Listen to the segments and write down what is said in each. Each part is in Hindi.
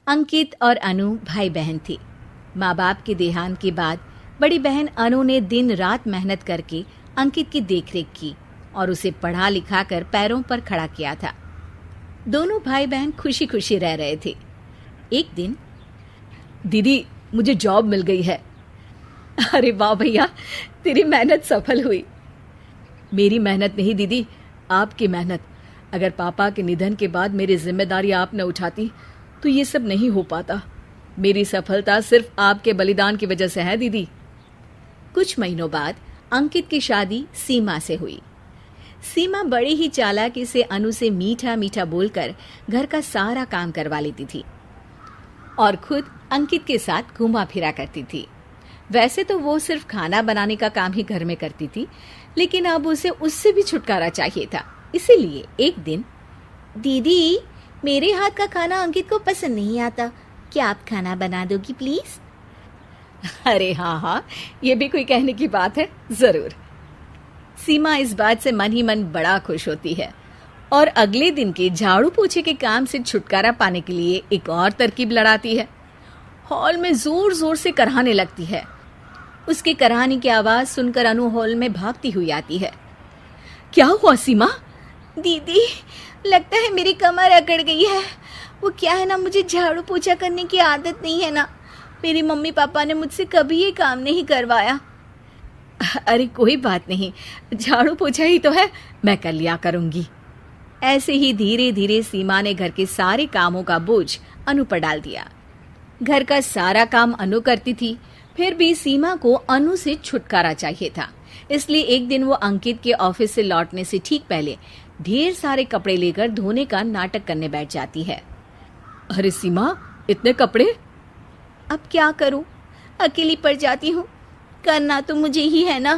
अंकित और अनु भाई बहन थे। माँ बाप के देहांत के बाद बड़ी बहन अनु ने दिन रात मेहनत करके अंकित की देखरेख की और उसे पढ़ा लिखा कर पैरों पर खड़ा किया था। दोनों भाई बहन खुशी खुशी रह रहे थे। एक दिन, दीदी मुझे जॉब मिल गई है। अरे वाह भैया, तेरी मेहनत सफल हुई। मेरी मेहनत नहीं दीदी, आपकी मेहनत। अगर पापा के निधन के बाद मेरी जिम्मेदारी आप न उठाती तो ये सब नहीं हो पाता। मेरी सफलता सिर्फ आपके बलिदान की वजह से है दीदी। कुछ महीनों बाद अंकित की शादी सीमा से हुई। सीमा बड़ी ही चालाकी से अनु से मीठा मीठा बोलकर घर का सारा काम करवा लेती थी और खुद अंकित के साथ घूमा फिरा करती थी। वैसे तो वो सिर्फ खाना बनाने का काम ही घर में करती थी, लेकिन अब उसे उससे भी छुटकारा चाहिए था। इसीलिए एक दिन, दीदी मेरे हाथ का खाना अंकित को पसंद नहीं आता, क्या आप खाना बना दोगी प्लीज? अरे हाँ, ये भी कोई कहने की बात है, जरूर। सीमा इस बात से मन ही मन बड़ा खुश होती है और अगले दिन के झाड़ू पोछे के काम से छुटकारा पाने के लिए एक और तरकीब लड़ाती है। हॉल में जोर जोर से कराहने लगती है। उसके कराहने की आवाज सुनकर अनु हॉल में भागती हुई आती है। क्या हुआ सीमा? दीदी लगता है मेरी कमर अकड़ गई है। वो क्या है ना, मुझे झाड़ू पोछा करने की आदत नहीं है ना। मेरी मम्मी पापा ने मुझसे कभी ये काम नहीं करवाया। अरे कोई बात नहीं, झाड़ू पोछा ही तो है, मैं कर लिया करूंगी। ऐसे ही धीरे धीरे सीमा ने घर के सारे कामों का बोझ अनु पर डाल दिया। घर का सारा काम अनु करती थी, फिर भी सीमा को अनु से छुटकारा चाहिए था। इसलिए एक दिन वो अंकित के ऑफिस से लौटने से ठीक पहले ढेर सारे कपड़े लेकर धोने का नाटक करने बैठ जाती है। अरे सीमा, इतने कपड़े? अब क्या करूं, अकेली पड़ जाती हूँ। करना तो मुझे ही है ना।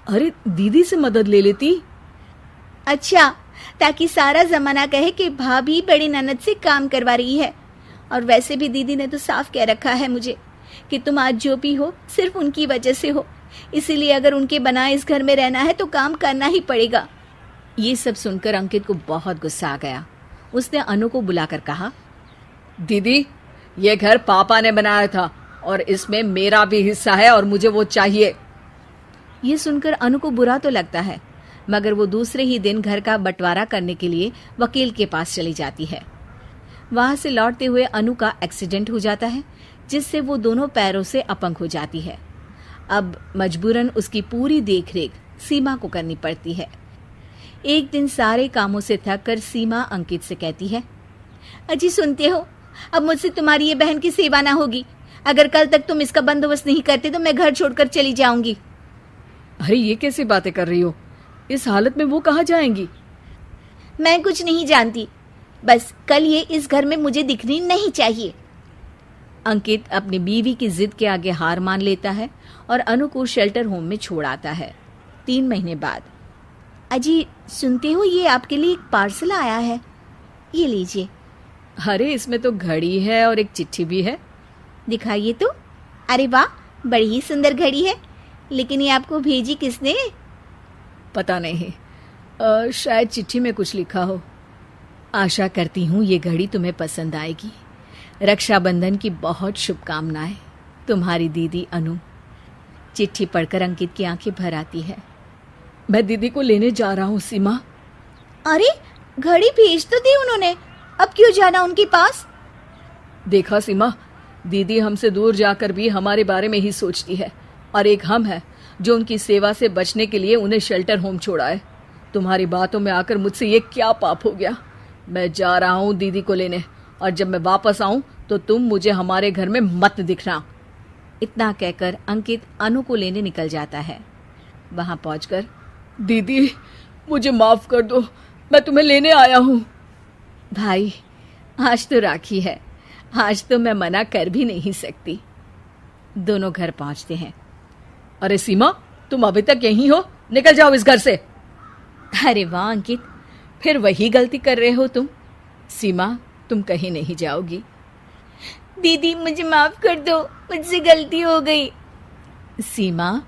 अरे दीदी से मदद ले लेती। अच्छा, ताकि सारा जमाना कहे कि भाभी बड़ी ननद से काम करवा रही है। और वैसे भी दीदी ने तो साफ कह रखा है मुझे कि तुम आज जो भी हो सिर्फ उनकी वजह से हो, इसीलिए अगर उनके बनाए इस घर में रहना है तो काम करना ही पड़ेगा। ये सब सुनकर अंकित को बहुत गुस्सा आ गया। उसने अनु को बुलाकर कहा, दीदी ये घर पापा ने बनाया था और इसमें मेरा भी हिस्सा है और मुझे वो चाहिए। ये सुनकर अनु को बुरा तो लगता है, मगर वो दूसरे ही दिन घर का बंटवारा करने के लिए वकील के पास चली जाती है। वहां से लौटते हुए अनु का एक्सीडेंट हो जाता है, जिससे वो दोनों पैरों से अपंग हो जाती है। अब मजबूरन उसकी पूरी देखरेख सीमा को करनी पड़ती है। एक दिन सारे कामों से थक कर सीमा अंकित से कहती है, अजी सुनते हो, अब मुझसे तुम्हारी ये बहन की सेवा ना होगी। अगर कल तक तुम इसका बंदोबस्त नहीं करते तो मैं घर छोड़कर चली जाऊंगी। अरे ये कैसी बातें कर रही हो? इस हालत में वो कहाँ जाएंगी? मैं कुछ नहीं जानती, बस कल ये इस घर में मुझे दिखनी नहीं चाहिए। अंकित अपनी बीवी की जिद के आगे हार मान लेता है और अनु को शेल्टर होम में छोड़ आता है। 3 महीने बाद, अजी सुनते हो, ये आपके लिए एक पार्सल आया है, ये लीजिए। अरे इसमें तो घड़ी है और एक चिट्ठी भी है। दिखाइए तो। अरे वाह, बड़ी ही सुंदर घड़ी है, लेकिन ये आपको भेजी किसने? पता नहीं, शायद चिट्ठी में कुछ लिखा हो। आशा करती हूँ ये घड़ी तुम्हें पसंद आएगी। रक्षाबंधन की बहुत शुभकामनाएं, तुम्हारी दीदी अनु। चिट्ठी पढ़कर अंकित की आंखें भर आती है। मैं दीदी को लेने जा रहा हूँ सीमा। अरे घड़ी भेज तो दी उन्होंने, अब क्यों जाना उनके पास? देखा सीमा, दीदी हमसे दूर जाकर भी हमारे बारे में ही सोचती है, और एक हम है जो उनकी सेवा से बचने के लिए उन्हें शेल्टर होम छोड़ा है। तुम्हारी बातों में आकर मुझसे ये क्या पाप हो गया? मैं जा रहा हूँ दीदी को लेने, और जब मैं वापस आऊं तो तुम मुझे हमारे घर में मत दिखना। इतना कहकर अंकित अनु को लेने निकल जाता है। वहां पहुंचकर, दीदी मुझे माफ कर दो, मैं तुम्हें लेने आया हूँ। भाई आज तो राखी है, आज तो मैं मना कर भी नहीं सकती। दोनों घर पहुंचते हैं। अरे सीमा, तुम अभी तक यहीं हो? निकल जाओ इस घर से। अरे वाह अंकित, फिर वही गलती कर रहे हो तुम। सीमा, तुम कहीं नहीं जाओगी। दीदी मुझे माफ कर दो, मुझसे गलती हो गई। सीमा,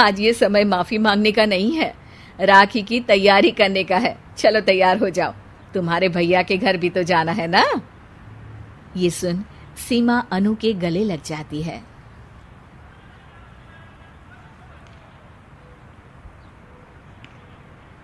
आज ये समय माफी मांगने का नहीं है, राखी की तैयारी करने का है। चलो तैयार हो जाओ, तुम्हारे भैया के घर भी तो जाना है ना। ये सुन सीमा अनु के गले लग जाती है।